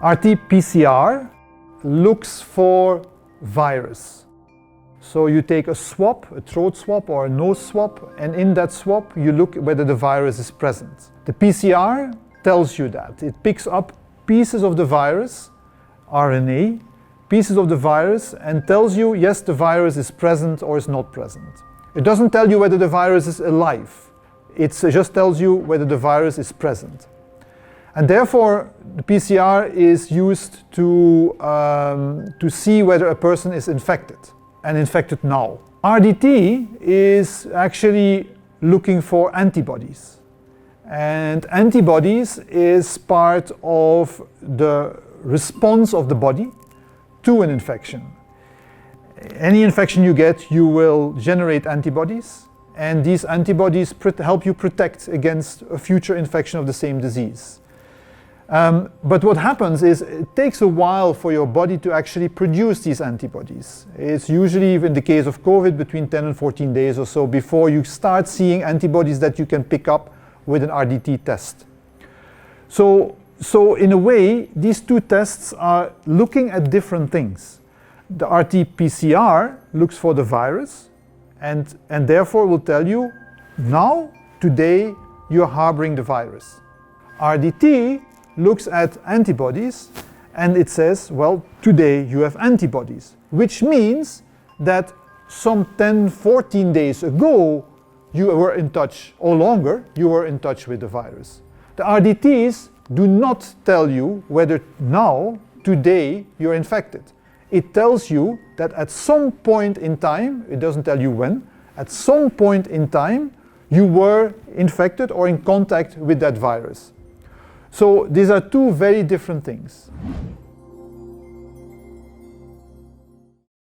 RT-PCR looks for virus. So you take a swab, a throat swab or a nose swab, and in that swab you look whether the virus is present. The PCR tells you that. It picks up pieces of the virus, RNA, pieces of the virus, and tells you, yes, the virus is present or is not present. It doesn't tell you whether the virus is alive. It just tells you whether the virus is present. And therefore, the PCR is used to see whether a person is infected, and infected now. RDT is actually looking for antibodies. And antibodies is part of the response of the body to an infection. Any infection you get, you will generate antibodies, and these antibodies help you protect against a future infection of the same disease. But what happens is it takes a while for your body to actually produce these antibodies. It's usually, in the case of COVID, between 10 and 14 days or so before you start seeing antibodies that you can pick up with an RDT test. So in a way, these two tests are looking at different things. The RT-PCR looks for the virus and therefore will tell you, now, today, you're harboring the virus. RDT looks at antibodies and it says, well, today you have antibodies, which means that some 10, 14 days ago you were in touch, or longer, you were in touch with the virus. The RDTs do not tell you whether now, today, you're infected. It tells you that at some point in time, it doesn't tell you when, at some point in time, you were infected or in contact with that virus. So these are two very different things.